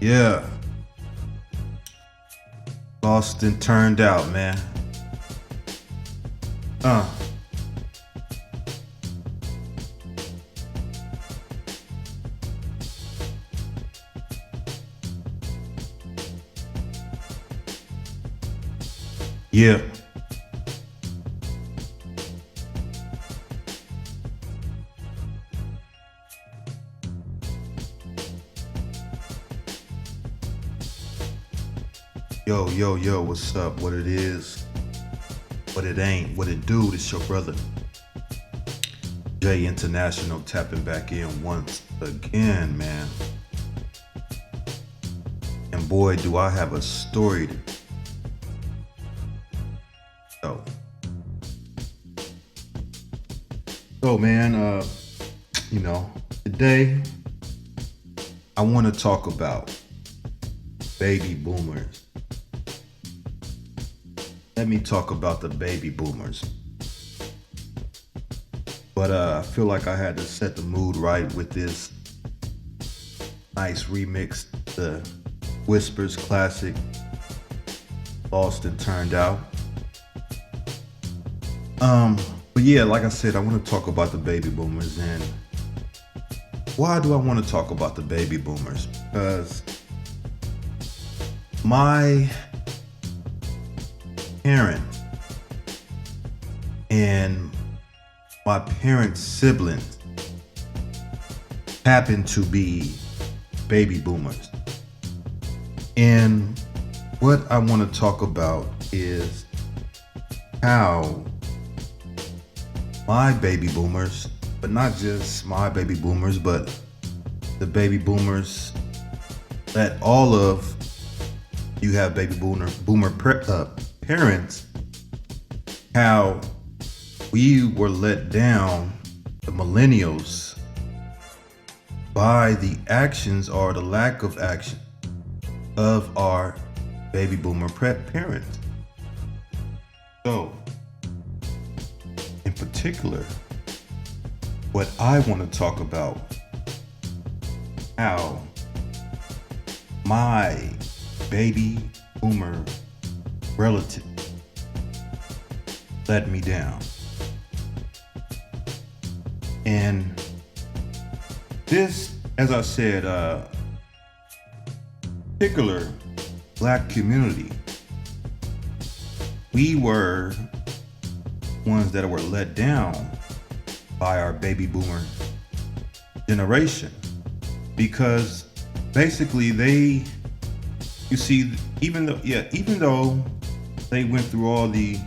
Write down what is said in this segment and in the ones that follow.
Yeah, lost and turned out, man. Uh, yeah, yo, yo, yo, what's up? What it is, what it ain't, what it do? It's your brother J International tapping back in once again, man. And boy, do I have a story to tell. So, man, today I want to talk about baby boomers. Let me talk about the baby boomers. But I feel like I had to set the mood right with this nice remix, the Whispers classic, Lost and Turned Out. But yeah, like I said, I want to talk about the baby boomers. And why do I want to talk about the baby boomers? Because my parents and my parents' siblings happen to be baby boomers. And what I want to talk about is how my baby boomers, but not just my baby boomers, but the baby boomers that all of you have baby parents, how we were let down, the millennials, by the actions or the lack of action of our baby boomer parents. So, in particular, what I want to talk about, how my baby boomer relative let me down. And this, as I said, particular Black community, we were ones that were let down by our baby boomer generation, because basically you see, even though they went through all the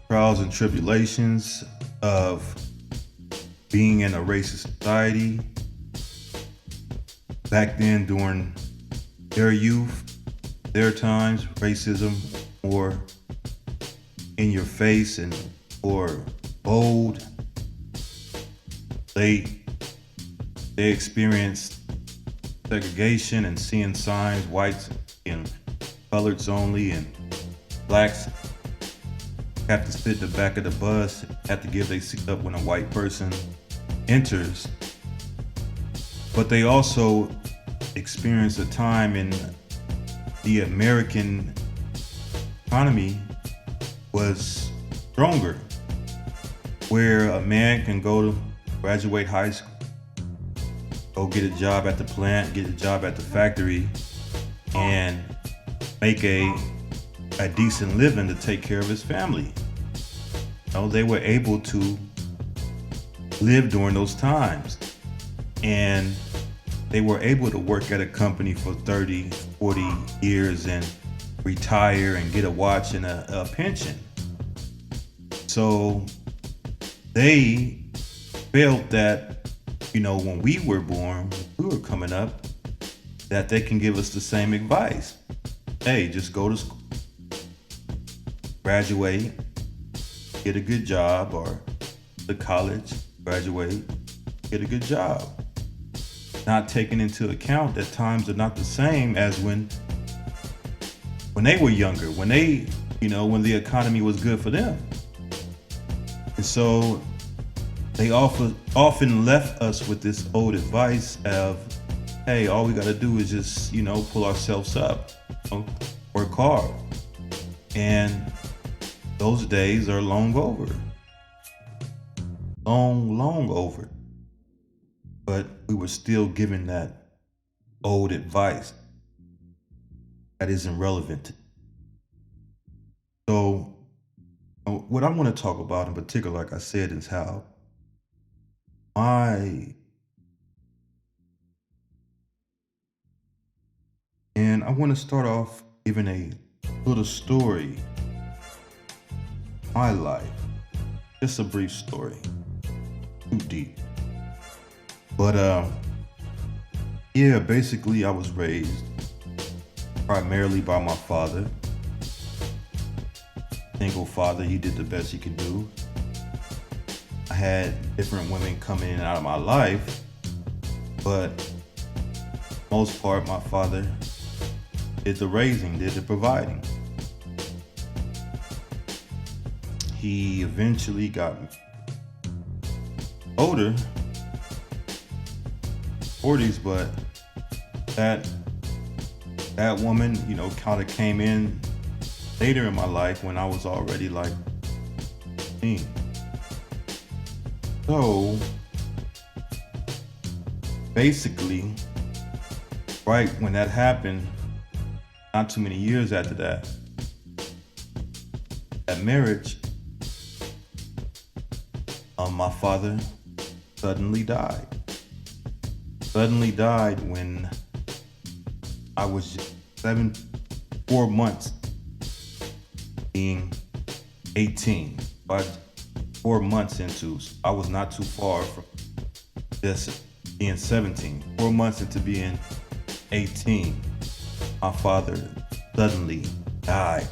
trials and tribulations of being in a racist society back then during their youth, their times, racism more in your face and more bold. They experienced segregation and seeing signs, whites and coloreds only, and blacks have to sit in the back of the bus, have to give their seat up when a white person enters. But they also experienced a time in the American economy was stronger, where a man can go to graduate high school, go get a job at the plant, get a job at the factory, and make a decent living to take care of his family. They were able to live during those times, and they were able to work at a company for 30, 40 years and retire and get a watch and a pension. So they felt that, when we were born, we were coming up, that they can give us the same advice. Hey, just go to school, graduate, get a good job, or to college, graduate, get a good job. Not taking into account that times are not the same as when they were younger, when the economy was good for them. And so they often left us with this old advice of hey, all we got to do is just, pull ourselves up, work hard. And those days are long over. Long, long over. But we were still given that old advice that isn't relevant. So, what I want to talk about in particular, like I said, is how my, and I want to start off giving a little story, my life, just a brief story, too deep. But, yeah, basically, I was raised primarily by my father. Single father, he did the best he could do. I had different women coming in and out of my life, but most part, my father did the raising, did the providing. He eventually got older, 40s, but that woman, kind of came in later in my life when I was already like 15. So basically, right when that happened, not too many years after that marriage, my father suddenly died. Suddenly died when I was just 4 months being 18. But 4 months into, I was not too far from just being 17. 4 months into being 18, my father suddenly died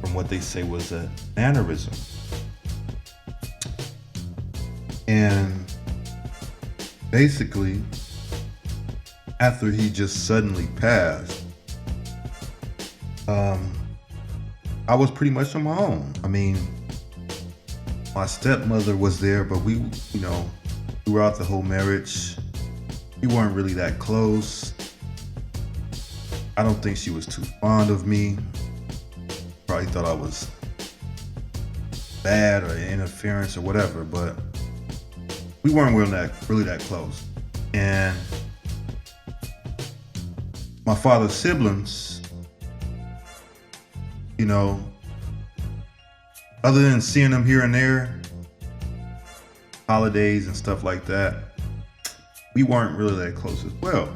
from what they say was a mannerism. And basically, after he just suddenly passed, I was pretty much on my own. I mean, my stepmother was there, but we, throughout the whole marriage, we weren't really that close. I don't think she was too fond of me. Probably thought I was bad or interference or whatever, but we weren't really that close. And my father's siblings, other than seeing them here and there, holidays and stuff like that, we weren't really that close as well.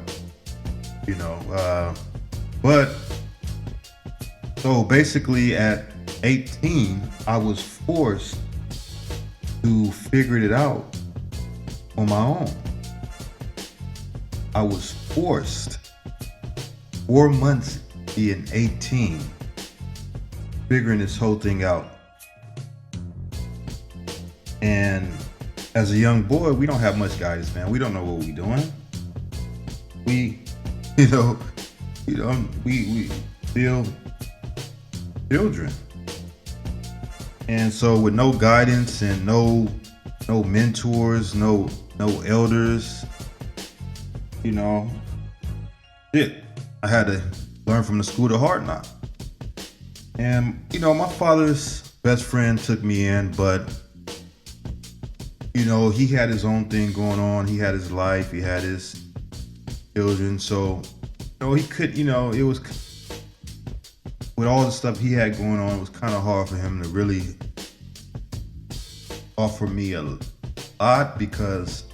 But so basically at 18, I was forced to figure it out on my own. I was forced, 4 months being 18, figuring this whole thing out. And as a young boy, we don't have much guidance, man. We don't know what we're doing. We still children. And so with no guidance and no mentors, no elders, I had to learn from the school of hard knock. And, my father's best friend took me in, but, he had his own thing going on. He had his life. He had his children. So, he could, it was, with all the stuff he had going on, it was kind of hard for him to really offer me a lot because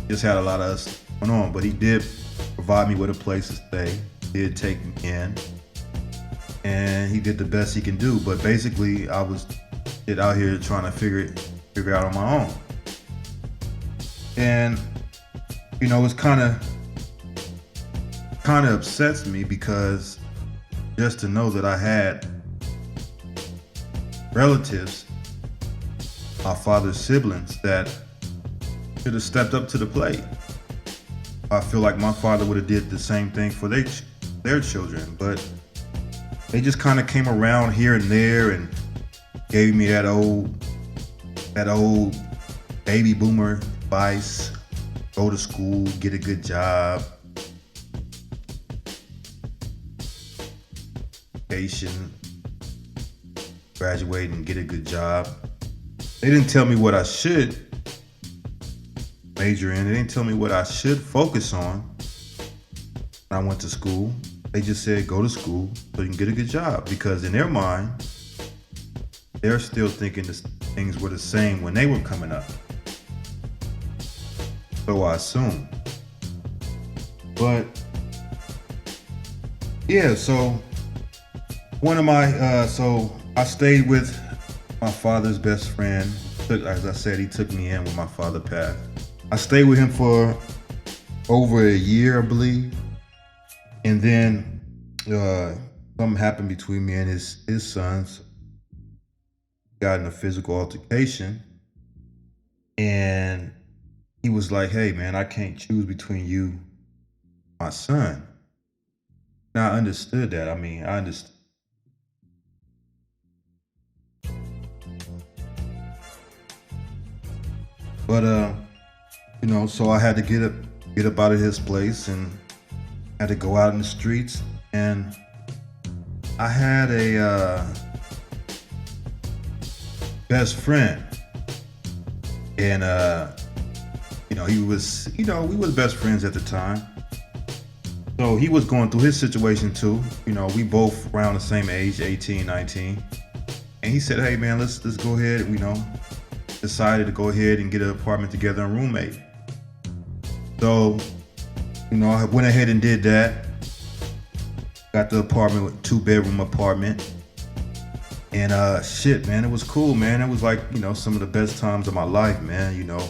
he just had a lot of us going on. But he did provide me with a place to stay. He did take me in. And he did the best he can do. But basically, I was out here trying to figure out on my own. And, it's kind of upsets me because just to know that I had relatives, my father's siblings, that should have stepped up to the plate. I feel like my father would have did the same thing for their children, but they just kind of came around here and there and gave me that old baby boomer advice: go to school, get a good job, education, graduate and get a good job. They didn't tell me what I should major in. They didn't tell me what I should focus on when I went to school. They just said, go to school so you can get a good job. Because in their mind, they're still thinking things were the same when they were coming up. So I assume. But yeah, so one of my, so I stayed with my father's best friend. As I said, he took me in when my father passed. I stayed with him for over a year, I believe. And then something happened between me and his sons. Got in a physical altercation. And he was like, hey man, I can't choose between you and my son. And I understood that. I mean, I understood. But you know, so I had to get up out of his place and had to go out in the streets. And I had a best friend, and you know, we were best friends at the time. So he was going through his situation too. You know, we both around the same age, 18, 19. And he said, hey man, let's go ahead, you know, decided to go ahead and get an apartment together and roommate. So, you know, I went ahead and did that. Got the apartment with 2-bedroom apartment. And shit, man, it was cool, man. It was like, you know, some of the best times of my life, man. You know,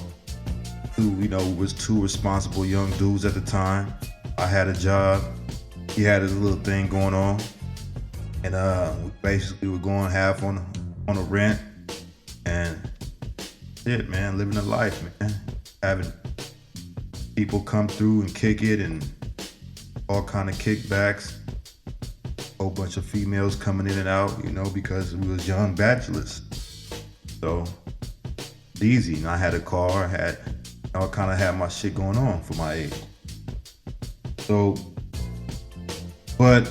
we was two responsible young dudes at the time. I had a job. He had his little thing going on. And we basically were going half on a rent. And shit, man, living a life, man. Having people come through and kick it and all kind of kickbacks. Whole bunch of females coming in and out, you know, because we was young bachelors. So it's easy. And I had a car, I kind of had my shit going on for my age. So, but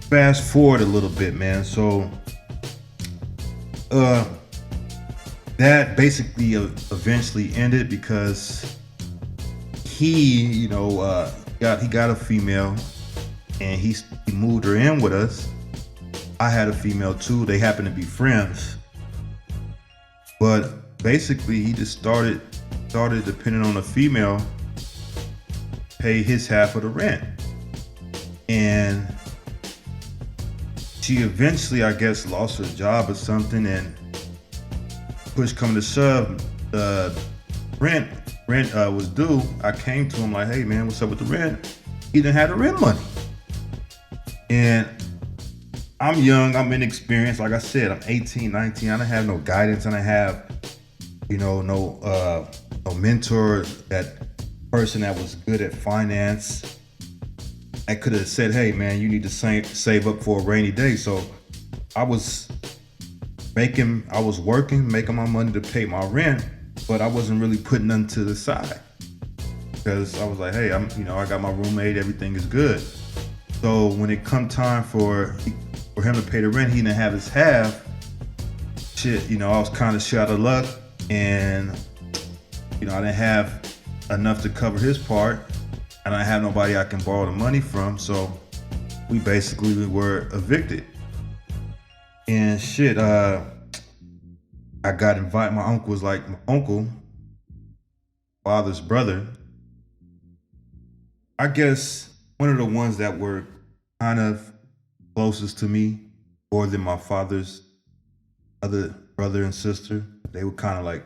fast forward a little bit, man. So, that basically eventually ended because he, you know, he got a female, and he moved her in with us. I had a female too. They happened to be friends. But basically he just started depending on the female, pay his half of the rent. And she eventually, I guess, lost her job or something, and push coming to shove, the rent was due. I came to him like, hey man, what's up with the rent? He didn't have the rent money. And I'm young, I'm inexperienced. Like I said, I'm 18, 19. I don't have no guidance. I don't have, you know, no mentor, that person that was good at finance. I could have said, hey man, you need to save up for a rainy day. So I was working, making my money to pay my rent, but I wasn't really putting nothing to the side. Because I was like, hey, I got my roommate, everything is good. So when it come time for him to pay the rent, he didn't have his half. Shit, you know, I was kind of shit out of luck, and you know, I didn't have enough to cover his part, and I had nobody I can borrow the money from. So we basically were evicted. And shit, I got invited. My uncle was like, my uncle, father's brother, I guess one of the ones that were kind of closest to me, more than my father's other brother and sister. They were kind of like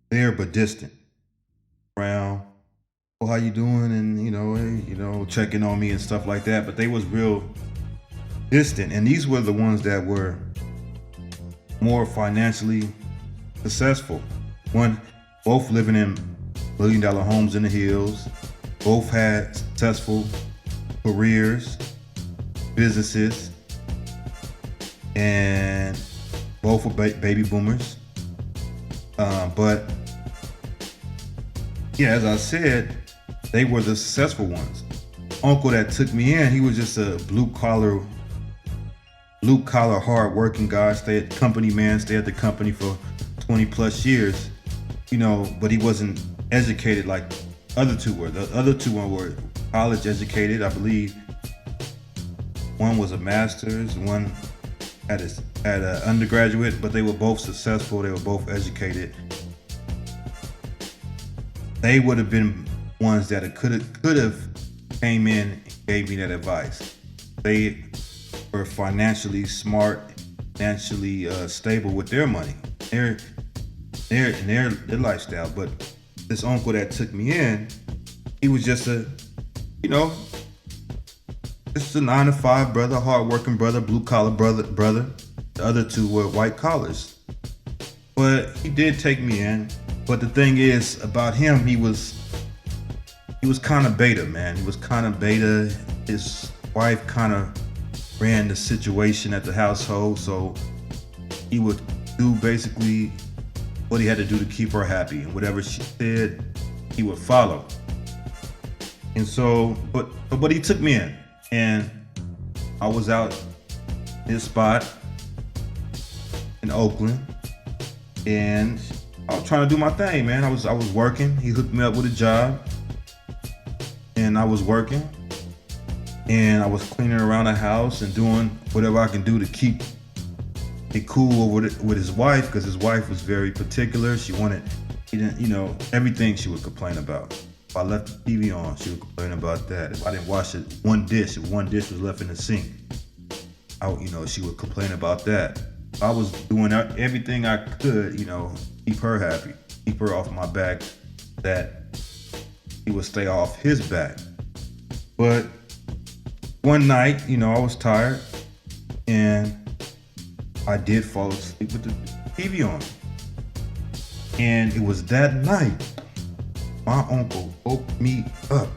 there but distant. Around, oh, how you doing? And hey, checking on me and stuff like that. But they was real distant. And these were the ones that were more financially successful. Both living in $1 million homes in the hills. Both had successful careers, businesses, and both were baby boomers. But yeah, as I said, they were the successful ones. uncle that took me in, he was just a blue collar, hard working guy, stayed at the company for 20 plus years, but he wasn't educated like other two were. The other two were college educated, I believe. One was a master's, one had an undergraduate, but they were both successful. They were both educated. They would have been ones that could have came in and gave me that advice. They were financially smart, financially stable with their money, their lifestyle. But this uncle that took me in, he was just a 9-to-5 brother, hard-working brother, blue-collar brother. The other two were white collars. But he did take me in. But the thing is about him, he was kind of beta, man. He was kind of beta. His wife kind of ran the situation at the household, so he would do basically what he had to do to keep her happy, and whatever she said, he would follow. And so, but he took me in, and I was out his spot in Oakland, and I was trying to do my thing, man. I was working. He hooked me up with a job, and I was working, and I was cleaning around the house and doing whatever I can do to keep it cool with his wife, because his wife was very particular. He didn't, everything she would complain about. If I left the TV on, she would complain about that. If I didn't wash it, if one dish was left in the sink, she would complain about that. I was doing everything I could, keep her happy, keep her off my back, that he would stay off his back. But one night, I was tired, and I did fall asleep with the TV on. And it was that night, my uncle woke me up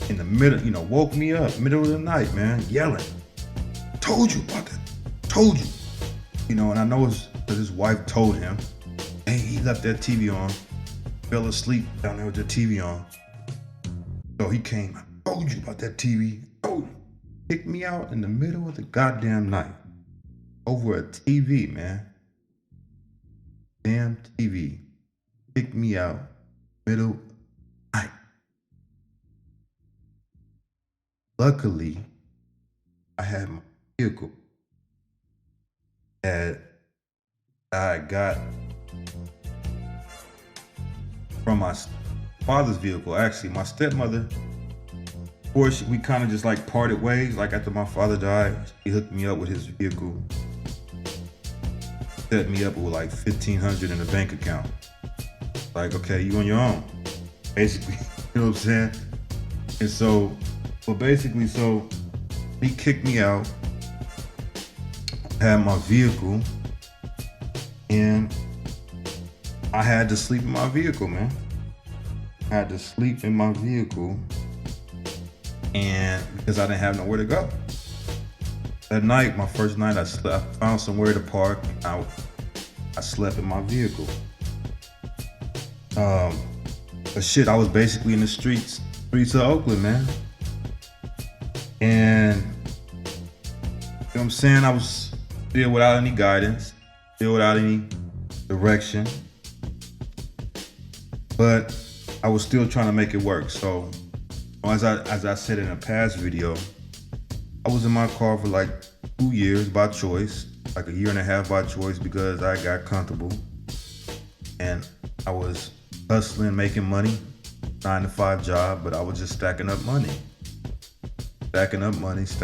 in the middle, woke me up middle of the night, man, yelling, "Told you about that, told you." And I know it's because his wife told him, hey, he left that TV on, fell asleep down there with the TV on. So he came, "I told you about that TV, told you." Kicked me out in the middle of the goddamn night over a TV, man. Damn TV. Kicked me out middle of the night. Luckily, I had my vehicle that I got from my father's vehicle. Actually, my stepmother, of course, we kind of just like parted ways. Like after my father died, he hooked me up with his vehicle, set me up with like $1,500 in a bank account. Like, okay, you on your own, basically. You know what I'm saying? And so he kicked me out, had my vehicle, and I had to sleep in my vehicle, man. I had to sleep in my vehicle, and because I didn't have nowhere to go. That night, my first night, I found somewhere to park. I slept in my vehicle. But shit, I was basically in the streets of Oakland, man. And you know what I'm saying? I was still without any guidance, still without any direction. But I was still trying to make it work. So as I said in a past video, I was in my car for like 2 years by choice, like 1.5 years by choice, because I got comfortable. And I was hustling, making money, 9-to-5 job, but I was just stacking up money. Stacking up money. It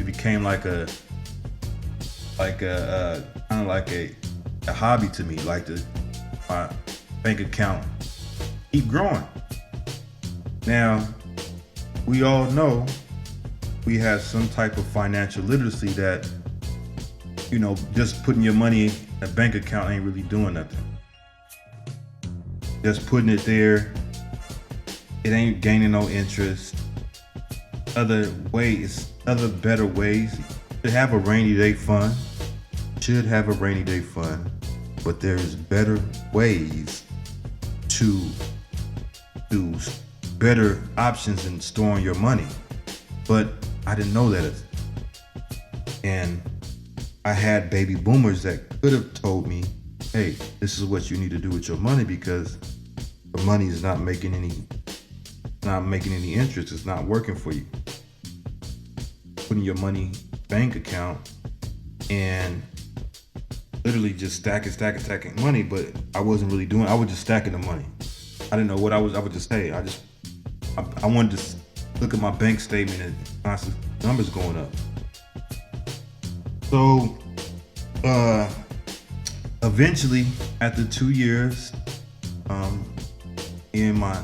became like a hobby to me, like my bank account keep growing. Now, we all know we have some type of financial literacy that, just putting your money in a bank account ain't really doing nothing. Just putting it there, it ain't gaining no interest. Other better ways. Should have a rainy day fund, but there's better ways to better options than storing your money. But I didn't know that. And I had baby boomers that could have told me, hey, this is what you need to do with your money, because the money is not making any interest. It's not working for you. Putting your money bank account and literally just stacking money, but I wasn't really doing. I was just stacking the money. I didn't know what I would just say. I wanted to look at my bank statement and constant numbers going up. So eventually, after 2 years, me and my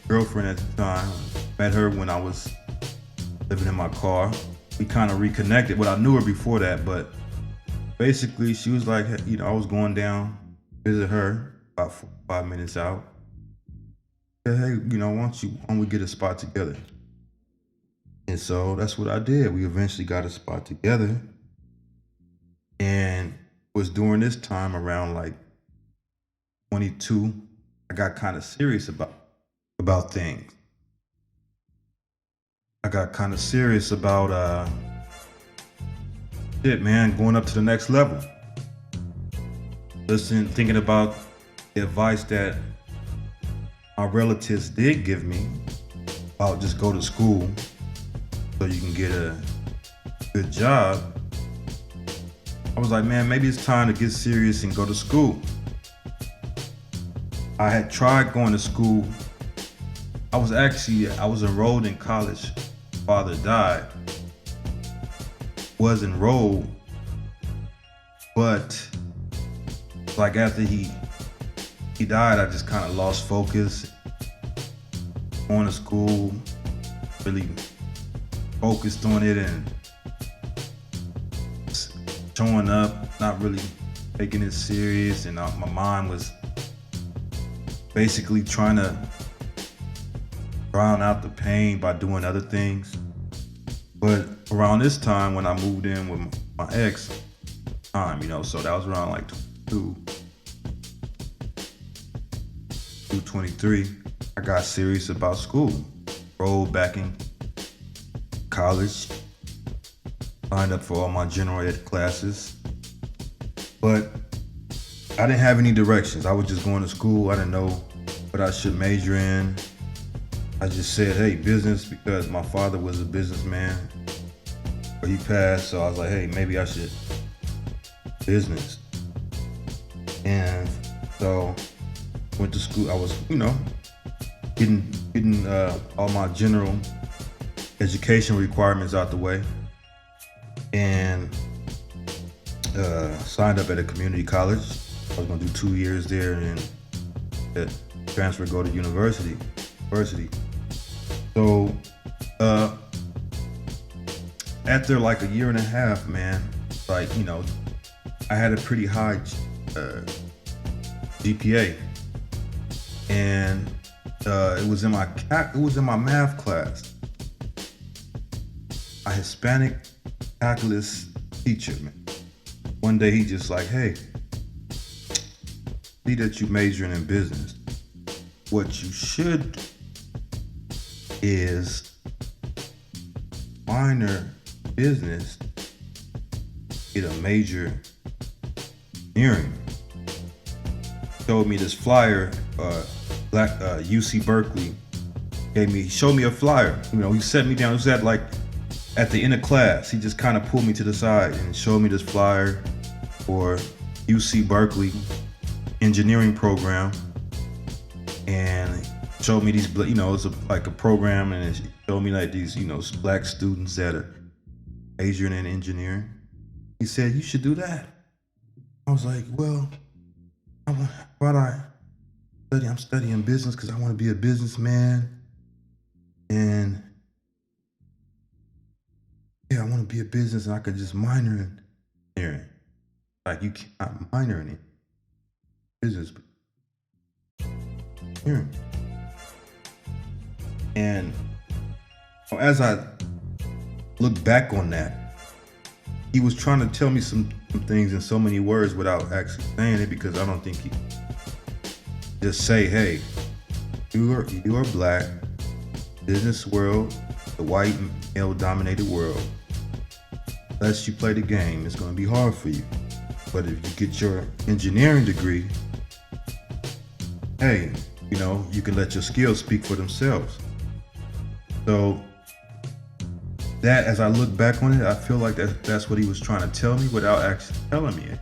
girlfriend at the time, met her when I was living in my car. We kind of reconnected. Well, I knew her before that, but basically she was like, hey, I was going down to visit her about 5 minutes out. Said, hey, why don't we get a spot together? And so that's what I did. We eventually got a spot together. And it was during this time, around like 22, I got kind of serious about things. I got kind of serious about going up to the next level. Thinking about the advice that my relatives did give me about just go to school so you can get a good job. I was like, man, maybe it's time to get serious and go to school. I had tried going to school. I was enrolled in college. Father died. Was enrolled, but like after he died, I just kind of lost focus. Going to school, really focused on it and showing up, not really taking it serious, and my mind was basically trying to drown out the pain by doing other things. But around this time, when I moved in with my ex, so that was around like 23, I got serious about school. Enrolled back in college, signed up for all my general ed classes, but I didn't have any directions. I was just going to school. I didn't know what I should major in. I just said, hey, business, because my father was a businessman, but he passed, so I was like, hey, maybe I should business. And so went to school. I was, getting all my general education requirements out the way, and signed up at a community college. I was gonna do 2 years there and transfer, go to university. So after like a year and a half, man, I had a pretty high GPA, and it was in my math class. A Hispanic calculus teacher, man. One day he just like, hey, see that you majoring in business. What you should do is minor business, get a major engineering. Showed me this flyer, UC Berkeley showed me a flyer. He set me down. It was at the end of class. He just kind of pulled me to the side and showed me this flyer for UC Berkeley engineering program, and showed me these, it's like a program, and it showed me like these, black students that are majoring in engineering. He said, you should do that. I was like, well, I'm studying business because I want to be a businessman, and I want to be a business, and I could just minor in engineering. Like, you cannot minor in business, but engineering. And as I look back on that, he was trying to tell me some things in so many words without actually saying it, because I don't think he just say, hey, You are black, business world, the white male-dominated world. Unless you play the game, it's going to be hard for you. But if you get your engineering degree, hey, you can let your skills speak for themselves. So that, as I look back on it, I feel like that's what he was trying to tell me without actually telling me it.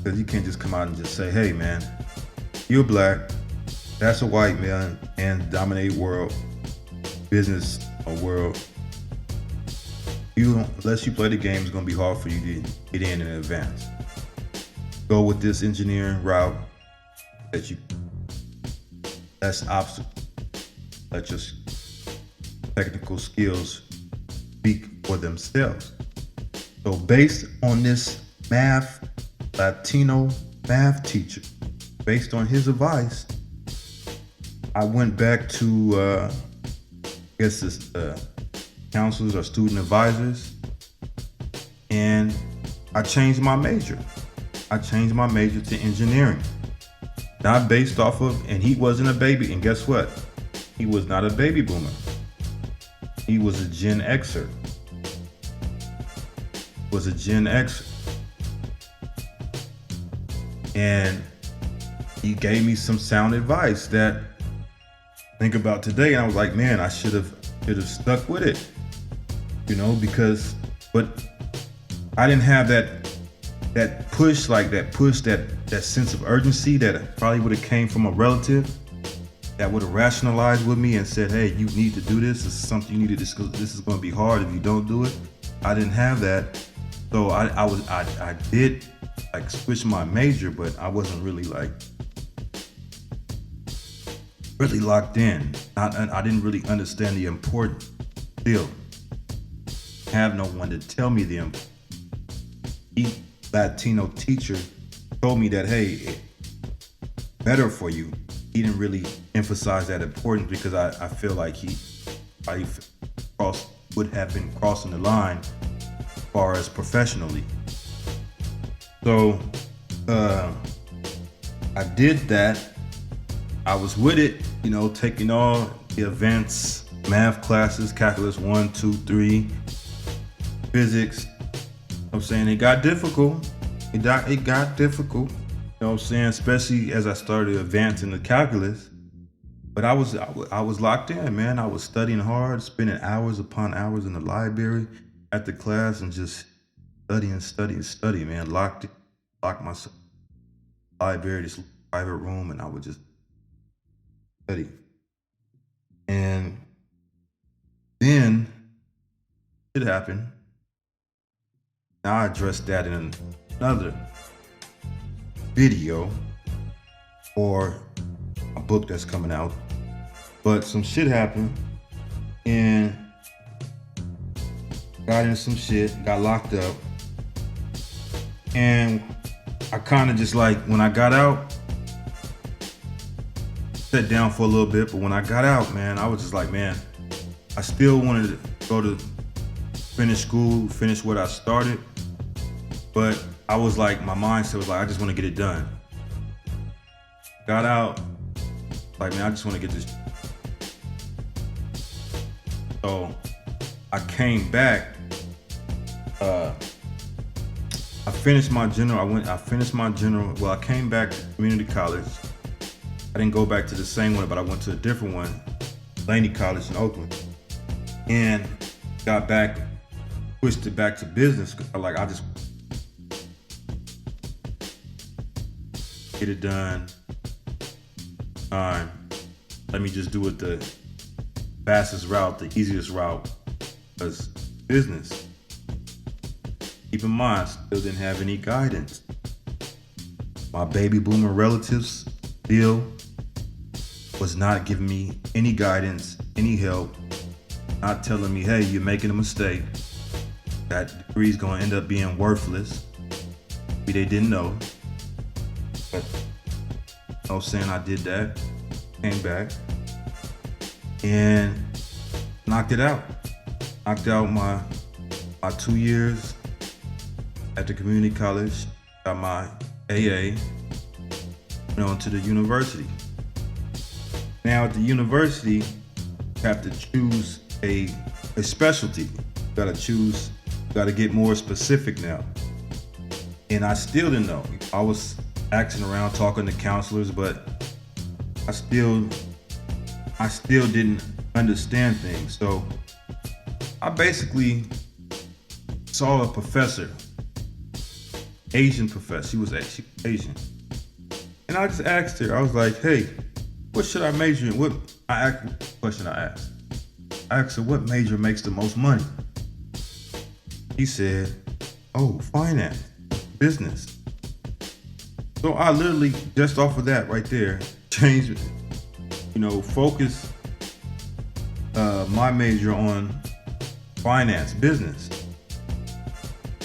Because you can't just come out and just say, hey man, you're black, that's a white man and dominated world, business world. Unless you play the game, it's gonna be hard for you to get in advance. Go with this engineering route that's obstacle. Let your technical skills speak for themselves. So based on this Latino math teacher, based on his advice, I went back to counselors or student advisors, and I changed my major. I changed my major to engineering. Not based off of, and he wasn't a baby, and guess what? He was not a baby boomer. He was a Gen Xer. And he gave me some sound advice that I think about today, and I was like, man, I should have stuck with it. But I didn't have that push, that sense of urgency that probably would have came from a relative that would have rationalized with me and said, hey, you need to do this. This is something you need to do. This is going to be hard if you don't do it. I didn't have that. So I did switch my major, but I wasn't really locked in. I didn't really understand the importance still. Have no one to tell me the importance. Latino teacher told me that, hey, better for you. He didn't really emphasize that importance because I feel like he would have been crossing the line as far as professionally. So I did that. I was with it, taking all the events, math classes, calculus 1, 2, 3, physics. I'm saying it got difficult. It got difficult. Especially as I started advancing the calculus. But I was locked in, man. I was studying hard, spending hours upon hours in the library at the class and just study, man. Locked myself in the library, this private room, and I would just study. And then it happened. Now I addressed that in another video or a book that's coming out. But some shit happened and got in some shit, got locked up. And I kind of just when I got out, sat down for a little bit, but when I got out, man, I was just like, man, I still wanted to go to finish school, finish what I started. But I was my mindset was I just want to get it done. Got out, man, I just want to get this. So I came back. I finished my general. Well, I came back to community college. I didn't go back to the same one, but I went to a different one, Laney College in Oakland, and got back, switched it back to business. I just get it done. Let me just do it the fastest route, the easiest route, because business. Keep in mind, still didn't have any guidance. My baby boomer relatives still was not giving me any guidance, any help, not telling me, hey, you're making a mistake. That degree's gonna end up being worthless. Maybe they didn't know. But I was saying I did that, came back, and knocked it out. Knocked out my 2 years at the community college, got my AA, went on to the university. Now at the university, you have to choose a specialty. You gotta get more specific now. And I still didn't know. I was asking around, talking to counselors, but I still didn't understand things. So I basically saw a professor, Asian professor. She was Asian. And I just asked her, I was like, hey, what should I major in? I asked the question I asked. I asked her, what major makes the most money? He said, oh, finance, business. So I literally, just off of that right there, changed, focus my major on finance, business.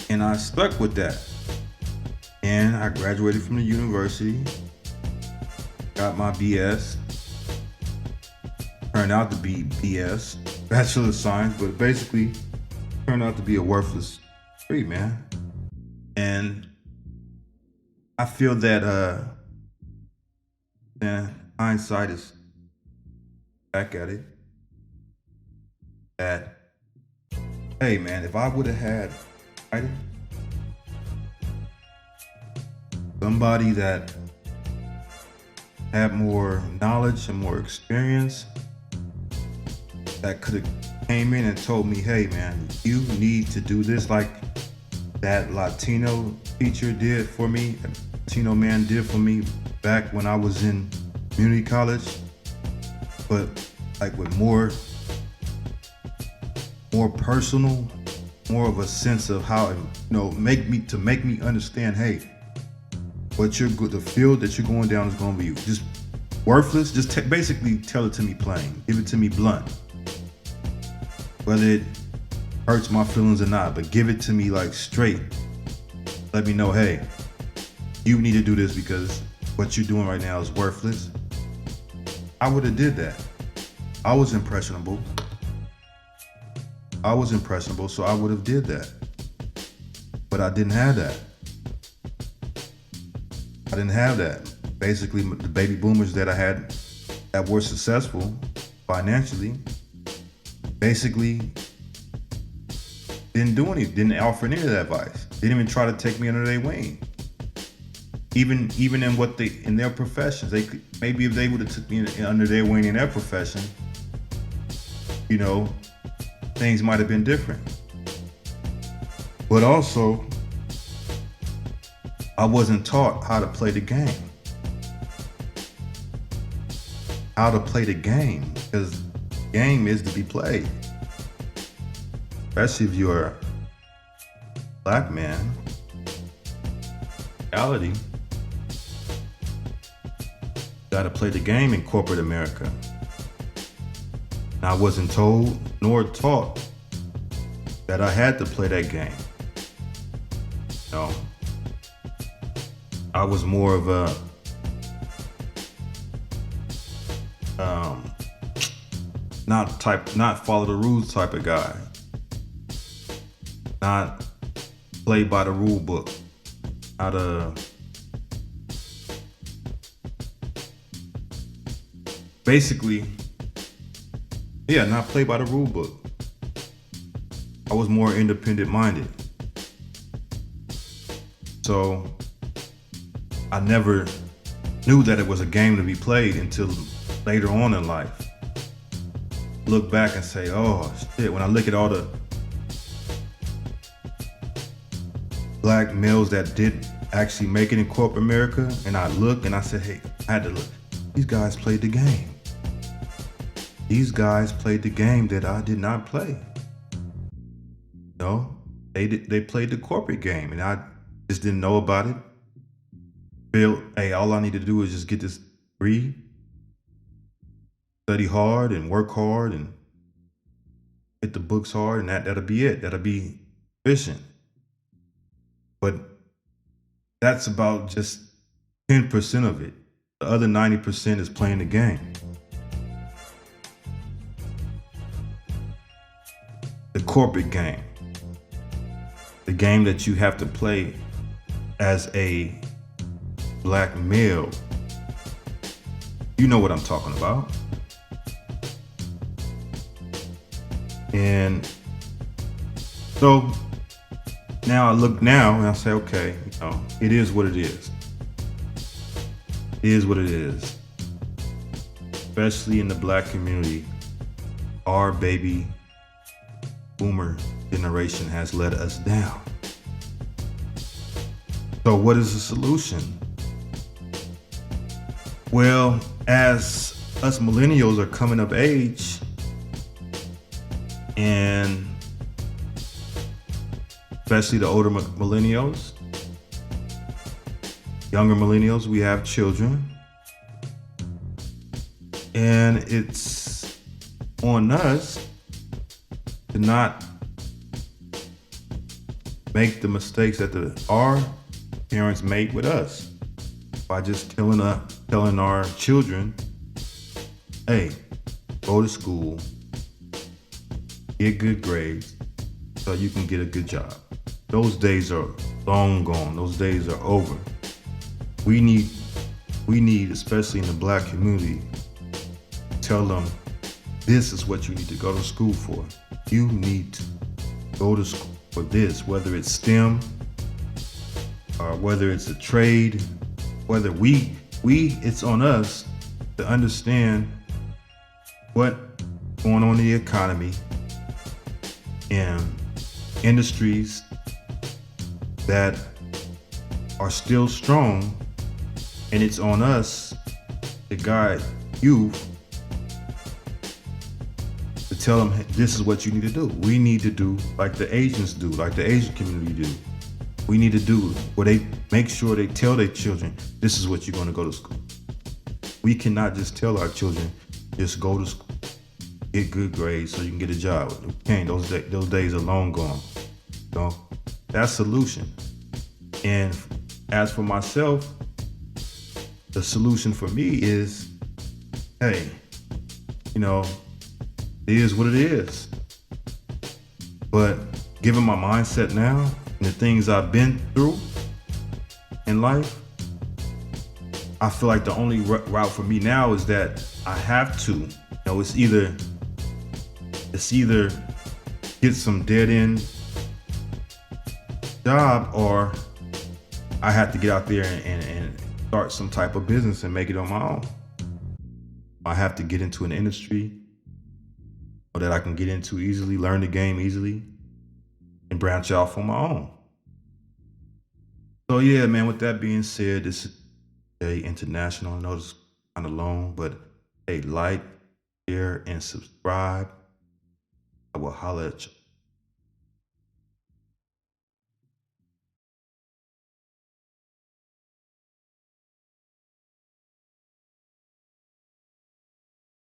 And I stuck with that. And I graduated from the university, got my BS. Turned out to be BS, Bachelor of Science, but basically turned out to be a worthless degree, man. And I feel that hindsight is back at it. That, hey man, if I would have had somebody that had more knowledge and more experience, that could have came in and told me, hey man, you need to do this, like that Latino teacher did for me, Latino man did for me back when I was in community college, but like with more personal, more of a sense of how, make me understand, hey, the field that you're going down is going to be just worthless. Just basically tell it to me plain, give it to me blunt, whether it hurts my feelings or not, but give it to me like straight. Let me know, hey, you need to do this because what you're doing right now is worthless. I would have did that. I was impressionable, so I would have did that. But I didn't have that. Basically, the baby boomers that I had that were successful financially, basically didn't offer any of that advice. Didn't even try to take me under their wing. Even in their professions, maybe if they would have took me under their wing in their profession, things might have been different. But also, I wasn't taught how to play the game. Because the game is to be played. Especially if you're a black man. Reality. Got to play the game in corporate America. And I wasn't told nor taught that I had to play that game. No. I was more of a not follow the rules type of guy. Not play by the rule book. Not play by the rule book. I was more independent minded. So I never knew that it was a game to be played until later on in life. Look back and say, oh shit, when I look at all the black males that did actually make it in corporate America, and I look and I said, hey, I had to look. These guys played the game. These guys played the game that I did not play. They played the corporate game, and I just didn't know about it. Feel, hey, all I need to do is just get this degree, study hard and work hard and hit the books hard, and that'll be it. That'll be efficient. But that's about just 10% of it. The other 90% is playing the game. The corporate game. The game that you have to play as a black male You know what I'm talking about. And so now I look now and I say, okay, it is what it is. It is what it is. Especially in the Black community, our baby boomer generation has let us down. So what is the solution? Well, as us millennials are coming of age, and especially the older millennials, younger millennials, we have children. And it's on us to not make the mistakes that our parents made with us by just telling our children, hey, go to school, get good grades so you can get a good job. Those days are long gone. Those days are over. We need, especially in the Black community, tell them this is what you need to go to school for. You need to go to school for this, whether it's STEM or whether it's a trade, whether it's on us to understand what's going on in the economy and industries that are still strong, and it's on us to guide youth to tell them, hey, this is what you need to do. We need to do like the Asians do, like the Asian community do. We need to do where they make sure they tell their children, this is what you're going to go to school. We cannot just tell our children, just go to school, get good grades so you can get a job. We can't. Those days are long gone. So that's the solution. And as for myself, the solution for me is, hey, it is what it is. But given my mindset now and the things I've been through in life, I feel like the only route for me now is that I have to, it's either get some dead end job, or I have to get out there and start some type of business and make it on my own. I have to get into an industry that I can get into easily, learn the game easily, and branch off on my own. So yeah, man, with that being said, this is a international. I know it's kind of long, but hey, like, share, and subscribe. I will holler at you.